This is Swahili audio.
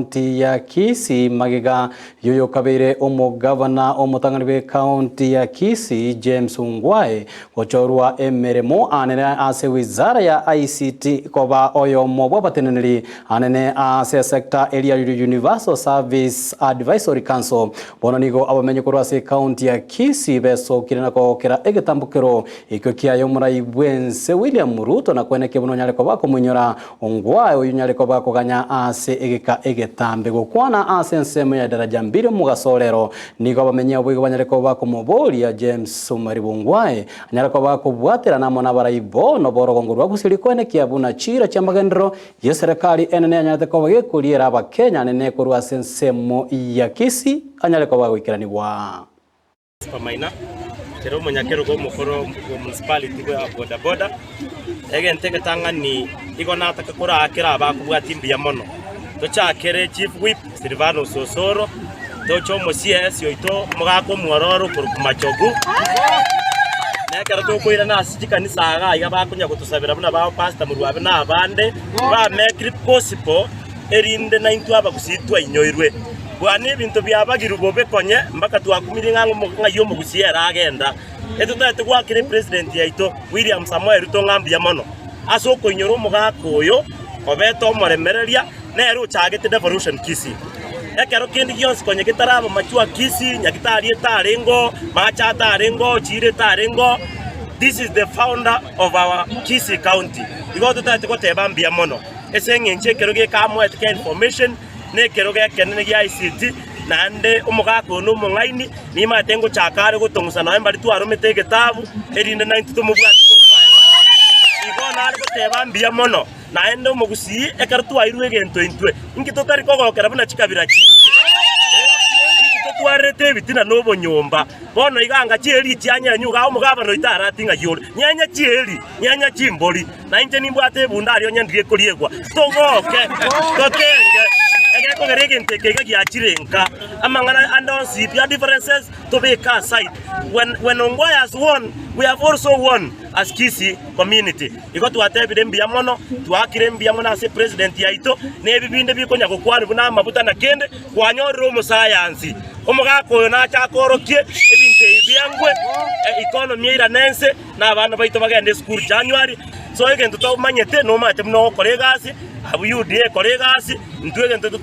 county ya Kisii magiga yoyo kabire omugavana omutangani county ya Kisii James Ongwae gochorwa emeremo anene ase wizara ya ICT koba oyo mobwa bateneneri anene ase sector area Universal Service Advisory Council bono nigo abamenye korwa ase county ya Kisii beso kirena ko kera egetambukero ikyo kiayo muraibwense William Ruto na kweneke bono nyale koba kumunyora Ongwae oyo nyale koba koganya ase egeka egetambe gukwana ase nsemo ya daraja mbiri mugasorero nigo abamenye obwo banyale koba kumuboria James Ongwae nyale koba kubwatira namo nabaraibo no borogongorwa gusiri kweneke abuna chira cyamagendero ye serikali enene nyate koba gekuriera abakenya nene korwa ase nsemo ya Kisii anyale koba gwikiraniwa Pamaina kero munyakero go mukoro municipality go boda egenteke tangani igona atakakora akira abakubwati mbia mono tochakere chief whip Silvano Sosoro tocho mo CS yoito mugako mwororo kurukumachogu nekero tokoira na asikanisa aga iga bakunya gutusabira buna ba pastor murwabe na abande ba make it possible erinde na intu abagusitwa inyoirwe bwana ibintu byabagira bobe konye mbaka twakumire ngayo mugusiera agenda etutete gwakire president yaito William Samuel Ruto ngambia mono asoko inyoro mugako yo obeto moremereria nero chagete devolution Kisii ekero kindi gyonse konye gitaraba machua Kisii nyagitari etarengo macha tarengo chire tarengo. This is the founder of our Kisii county igo tutete goteba mbia mono esengenche kero ge kamwe etike information ne kero ge kenene gya ICT nande umugako no mungaini ni matengo chakare gutongusa na mbali tu aromete getabu erinde 90 tumubwati igona ari guteba mbia mono naende umugusi ekartu airwe gento intwe ingito tari kogokera buna chikabira chi twarete bitina nobo nyomba bono iganga chieri cyanya nyuga umugabano itara tinga yole nyanya chieri nyanya chimboli na inje nimbwate bundari onyandire kuriegwa togoke tokenge egeko gerege nteke gyachirenka amangana andonsi pia differences to be car side when Ongwae has won we have also won as Kisii community iko twatebire mbia mono twakire mbia mono ase president yaito nebibinde bikonya gokwani buna mabuta na kende kwanyorero mu science omugako na chakorokie ebinte ibyangwe economy ira nense na abantu baito bagende school January so egento to manyete no mate no kolegasi abu UDA kolegasi ntwege ntutata